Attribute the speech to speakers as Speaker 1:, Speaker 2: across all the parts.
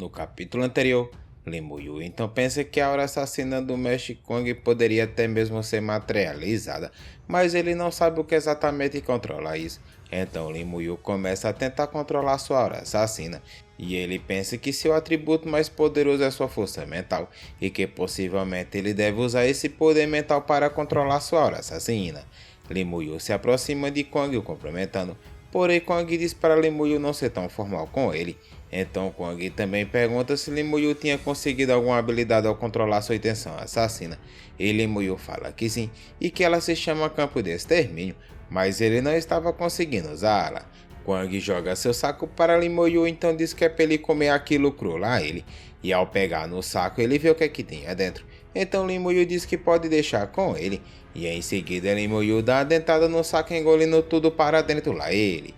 Speaker 1: No capítulo anterior, Limuyu então pensa que a hora assassina do Mestre Kong poderia até mesmo ser materializada, mas ele não sabe o que exatamente controla isso. Então Limuyu começa a tentar controlar sua aura assassina, e ele pensa que seu atributo mais poderoso é sua força mental, e que possivelmente ele deve usar esse poder mental para controlar sua aura assassina. Limuyu se aproxima de Kong o cumprimentando, porém Kong diz para Limuyu não ser tão formal com ele. Então Kong também pergunta se Limuyu tinha conseguido alguma habilidade ao controlar sua intenção assassina. E Limuyu fala que sim, e que ela se chama Campo de Extermínio, mas ele não estava conseguindo usá-la. Kong joga seu saco para Limuyu, então diz que é para ele comer aquilo cru lá ele, e ao pegar no saco ele vê o que é que tinha dentro. Então Limuyu diz que pode deixar com ele, e em seguida Limuyu dá uma dentada no saco engolindo tudo para dentro lá ele.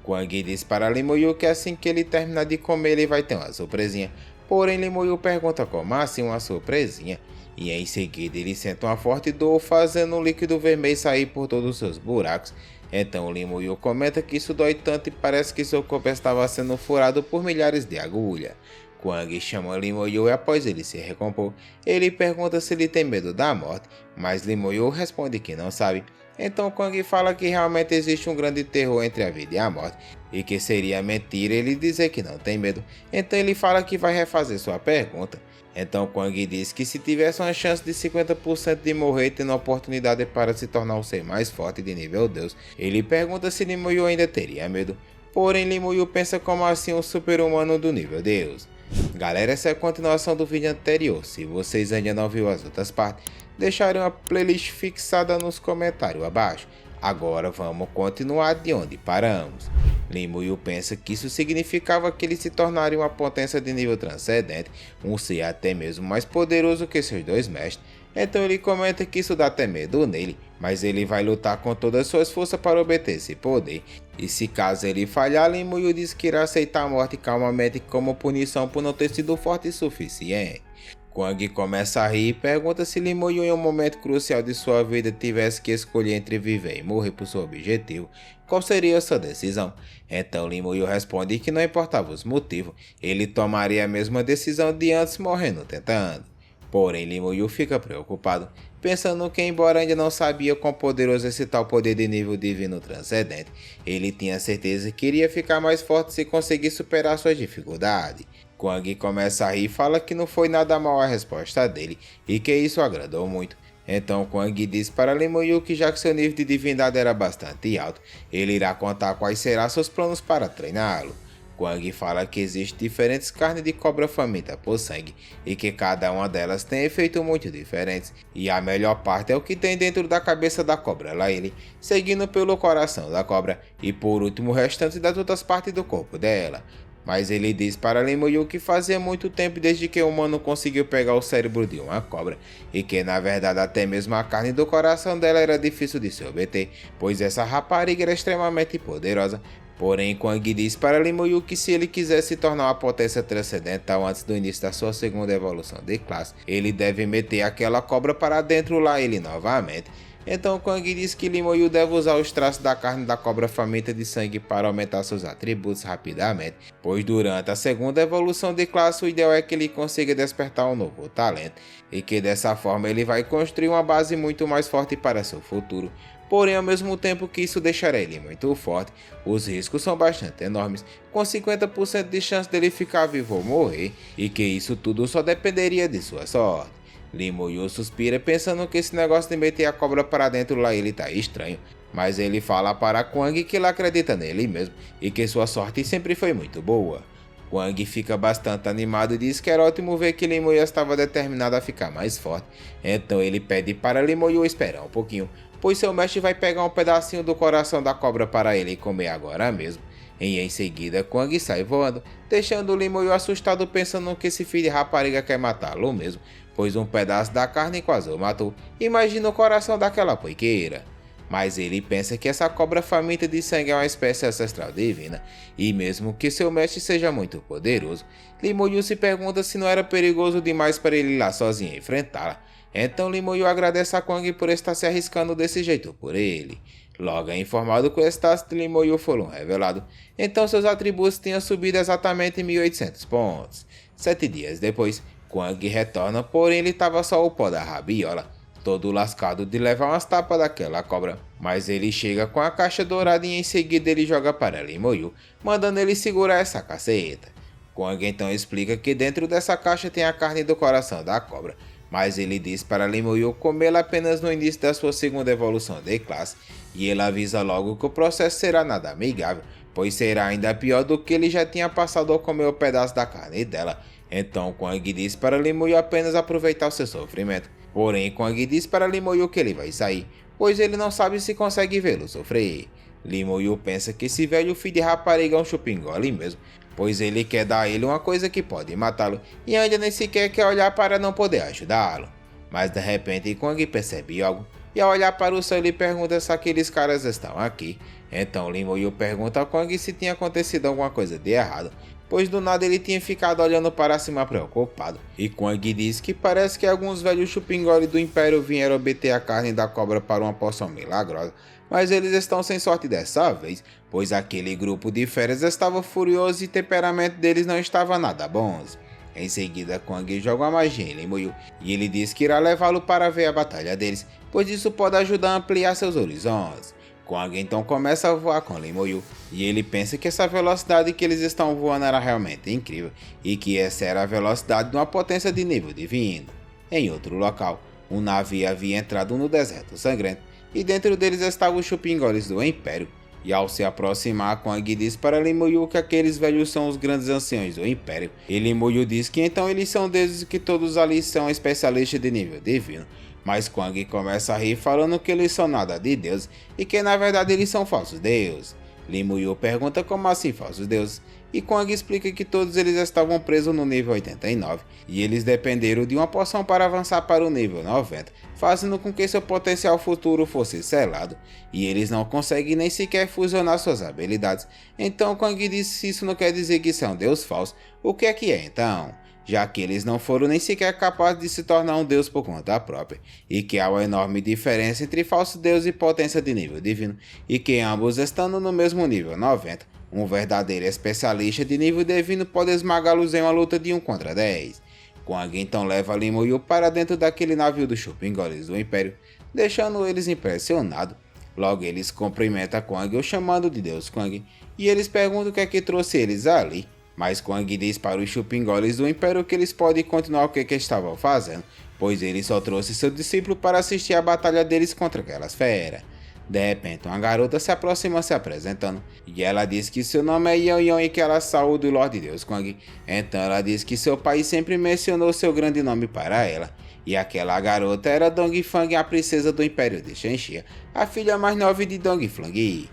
Speaker 1: Kong diz para Limuyu que assim que ele terminar de comer ele vai ter uma surpresinha, porém Limuyu pergunta como assim uma surpresinha, e em seguida ele sente uma forte dor fazendo um líquido vermelho sair por todos os seus buracos. Então Limuyu comenta que isso dói tanto e parece que seu corpo estava sendo furado por milhares de agulhas. Kong chama Limuyu e após ele se recompor, ele pergunta se ele tem medo da morte, mas Limuyu responde que não sabe. Então Kong fala que realmente existe um grande terror entre a vida e a morte, e que seria mentira ele dizer que não tem medo. Então ele fala que vai refazer sua pergunta. Então Kong diz que se tivesse uma chance de 50% de morrer tendo a oportunidade para se tornar um ser mais forte de nível Deus, ele pergunta se Limuyu ainda teria medo. Porém Limuyu pensa como assim um super-humano do nível Deus. Galera, essa é a continuação do vídeo anterior. Se vocês ainda não viram as outras partes, deixarem uma playlist fixada nos comentários abaixo. Agora vamos continuar de onde paramos. Limuyu pensa que isso significava que ele se tornaria uma potência de nível transcendente, um ser até mesmo mais poderoso que seus dois mestres. Então ele comenta que isso dá até medo nele, mas ele vai lutar com todas as suas forças para obter esse poder. E se caso ele falhar, Limuyu diz que irá aceitar a morte calmamente como punição por não ter sido forte o suficiente. Kong começa a rir e pergunta se Limuyu em um momento crucial de sua vida tivesse que escolher entre viver e morrer por seu objetivo, qual seria sua decisão? Então Limuyu responde que não importava os motivos, ele tomaria a mesma decisão de antes morrendo tentando. Porém Limuyu fica preocupado, pensando que embora ainda não sabia quão poderoso esse tal poder de nível divino transcendente, ele tinha certeza que iria ficar mais forte se conseguir superar suas dificuldades. Kong começa a rir e fala que não foi nada mal a resposta dele e que isso agradou muito. Então Kong diz para Limuyu que já que seu nível de divindade era bastante alto, ele irá contar quais serão seus planos para treiná-lo. Kong fala que existem diferentes carnes de cobra faminta por sangue e que cada uma delas tem efeitos muito diferentes, e a melhor parte é o que tem dentro da cabeça da cobra lá ele, seguindo pelo coração da cobra e por último o restante das outras partes do corpo dela. Mas ele diz para Limuyu que fazia muito tempo desde que o humano conseguiu pegar o cérebro de uma cobra, e que na verdade até mesmo a carne do coração dela era difícil de se obter, pois essa rapariga era extremamente poderosa. Porém Kong diz para Limuyu que se ele quisesse se tornar uma potência transcendental antes do início da sua segunda evolução de classe, ele deve meter aquela cobra para dentro lá ele novamente. Então Kong diz que Limuyu deve usar os traços da carne da cobra faminta de sangue para aumentar seus atributos rapidamente, pois durante a segunda evolução de classe o ideal é que ele consiga despertar um novo talento, e que dessa forma ele vai construir uma base muito mais forte para seu futuro. Porém, ao mesmo tempo que isso deixará ele muito forte, os riscos são bastante enormes, com 50% de chance dele ficar vivo ou morrer, e que isso tudo só dependeria de sua sorte. Limuyu suspira pensando que esse negócio de meter a cobra para dentro lá ele tá estranho, mas ele fala para Kong que ele acredita nele mesmo e que sua sorte sempre foi muito boa. Kong fica bastante animado e diz que era ótimo ver que Limuyu estava determinado a ficar mais forte, então ele pede para Limuyu esperar um pouquinho, pois seu mestre vai pegar um pedacinho do coração da cobra para ele comer agora mesmo. E em seguida Kong sai voando, deixando Limuyu assustado pensando que esse filho de rapariga quer matá-lo mesmo, pois um pedaço da carne quase o matou. Imagina o coração daquela poiqueira. Mas ele pensa que essa cobra faminta de sangue é uma espécie ancestral divina, e mesmo que seu mestre seja muito poderoso, Limuyu se pergunta se não era perigoso demais para ele ir lá sozinho enfrentá-la. Então Limuyu agradece a Kong por estar se arriscando desse jeito por ele. Logo é informado que o status de Lin Moyu foram revelado, então seus atributos tinham subido exatamente 1800 pontos. 7 dias depois, Quang retorna, porém ele estava só o pó da rabiola, todo lascado de levar umas tapas daquela cobra. Mas ele chega com a caixa dourada e em seguida ele joga para Lin Moyu, mandando ele segurar essa caceta. Quang então explica que dentro dessa caixa tem a carne do coração da cobra, mas ele diz para Lin Moyu comê-la apenas no início da sua segunda evolução de classe, e ele avisa logo que o processo será nada amigável, pois será ainda pior do que ele já tinha passado ao comer o pedaço da carne dela. Então Quang diz para Lin Moyu apenas aproveitar o seu sofrimento, porém Quang diz para Lin Moyu que ele vai sair, pois ele não sabe se consegue vê-lo sofrer. Lin Moyu pensa que esse velho filho de rapariga é um chupingole mesmo, pois ele quer dar a ele uma coisa que pode matá-lo e ainda nem sequer quer olhar para não poder ajudá-lo. Mas de repente Quang percebe algo e ao olhar para o céu ele pergunta se aqueles caras estão aqui. Então Lin Moyu pergunta a Quang se tinha acontecido alguma coisa de errado, pois do nada ele tinha ficado olhando para cima preocupado, e Quang diz que parece que alguns velhos chupingoles do Império vieram obter a carne da cobra para uma poção milagrosa, mas eles estão sem sorte dessa vez, pois aquele grupo de feras estava furioso e o temperamento deles não estava nada bons. Em seguida, Quang joga uma magia em Lin Moyu, e ele diz que irá levá-lo para ver a batalha deles, pois isso pode ajudar a ampliar seus horizontes. Quang então começa a voar com Lin Moyu, e ele pensa que essa velocidade que eles estão voando era realmente incrível, e que essa era a velocidade de uma potência de nível divino. Em outro local, um navio havia entrado no deserto sangrento, e dentro deles estavam os chupingoles do Império, e ao se aproximar, Quang diz para Lin Moyu que aqueles velhos são os grandes anciões do Império, e Lin Moyu diz que então eles são deuses e que todos ali são especialistas de nível divino. Mas Quang começa a rir falando que eles são nada de Deus e que na verdade eles são falsos deuses. Lin Moyu pergunta como assim falsos deuses, e Quang explica que todos eles estavam presos no nível 89 e eles dependeram de uma poção para avançar para o nível 90, fazendo com que seu potencial futuro fosse selado, e eles não conseguem nem sequer fusionar suas habilidades. Então Quang diz que se isso não quer dizer que são deus falsos, o que é então? Já que eles não foram nem sequer capazes de se tornar um deus por conta própria, e que há uma enorme diferença entre falso deus e potência de nível divino, e que ambos estando no mesmo nível 90, um verdadeiro especialista de nível divino pode esmagá-los em uma luta de 1 contra 10. Quang então leva Lin Moyu para dentro daquele navio dos chupingoles do Império, deixando eles impressionados. Logo eles cumprimentam Quang o chamando de Deus Quang, e eles perguntam o que é que trouxe eles ali. Mas Quang diz para os chupingoles do Império que eles podem continuar o que estavam fazendo, pois ele só trouxe seu discípulo para assistir a batalha deles contra aquelas feras. De repente, uma garota se aproxima se apresentando, e ela diz que seu nome é Yan Yan e que ela saúda o Lorde Deus Quang. Então ela diz que seu pai sempre mencionou seu grande nome para ela, e aquela garota era Dongfang, a princesa do Império de Shenxia, a filha mais nova de Dongfang.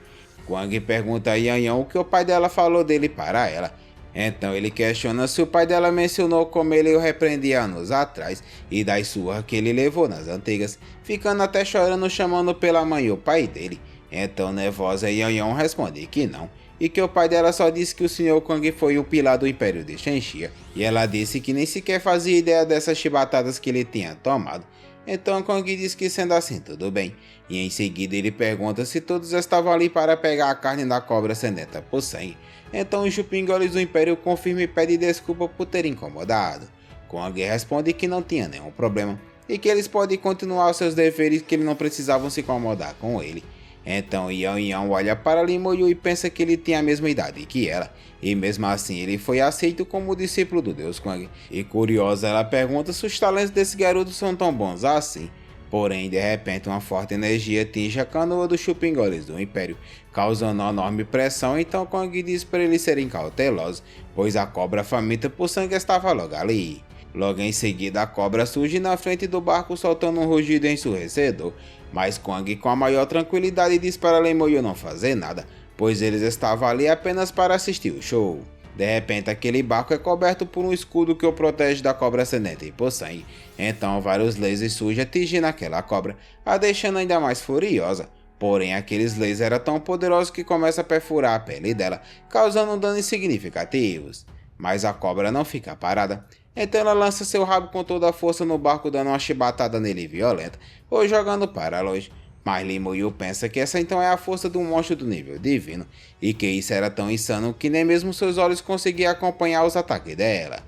Speaker 1: Quang pergunta a Yan Yan o que o pai dela falou dele para ela. Então ele questiona se o pai dela mencionou como ele o repreendia anos atrás e das surras que ele levou nas antigas, ficando até chorando chamando pela mãe e o pai dele. Então nervosa Yan Yan responde que não, e que o pai dela só disse que o Sr. Quang foi o pilar do Império de Shenxia, e ela disse que nem sequer fazia ideia dessas chibatadas que ele tinha tomado. Então Quang diz que sendo assim tudo bem, e em seguida ele pergunta se todos estavam ali para pegar a carne da cobra sedenta por sangue. Então os chupingoles do Império confirmam e pedem desculpa por ter incomodado. Quang responde que não tinha nenhum problema, e que eles podem continuar os seus deveres, que eles não precisavam se incomodar com ele. Então Yan Yan olha para Lin Moyu e pensa que ele tem a mesma idade que ela, e mesmo assim ele foi aceito como discípulo do Deus Quang. E curiosa, ela pergunta se os talentos desse garoto são tão bons assim. Porém, de repente, uma forte energia atinge a canoa dos chupingoles do Império, causando uma enorme pressão. Então Quang diz para eles serem cautelosos, pois a cobra faminta por sangue estava logo ali. Logo em seguida, a cobra surge na frente do barco soltando um rugido ensurdecedor, mas Quang com a maior tranquilidade diz para Lin Moyu não fazer nada, pois eles estavam ali apenas para assistir o show. De repente, aquele barco é coberto por um escudo que o protege da cobra sedenta e por sangue. Então vários lasers surgem atingindo aquela cobra, a deixando ainda mais furiosa. Porém, aqueles lasers eram tão poderosos que começam a perfurar a pele dela, causando danos significativos. Mas a cobra não fica parada. Então ela lança seu rabo com toda a força no barco, dando uma chibatada nele violenta, ou jogando para longe. Mas Limuru pensa que essa então é a força do monstro do nível divino, e que isso era tão insano que nem mesmo seus olhos conseguiam acompanhar os ataques dela.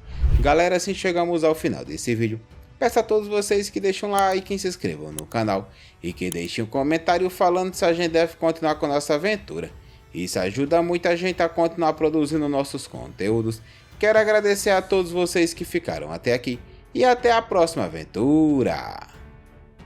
Speaker 1: Galera, assim chegamos ao final desse vídeo. Peço a todos vocês que deixem um like e se inscrevam no canal, e que deixem um comentário falando se a gente deve continuar com a nossa aventura. Isso ajuda muita gente a continuar produzindo nossos conteúdos. Quero agradecer a todos vocês que ficaram até aqui, e até a próxima aventura!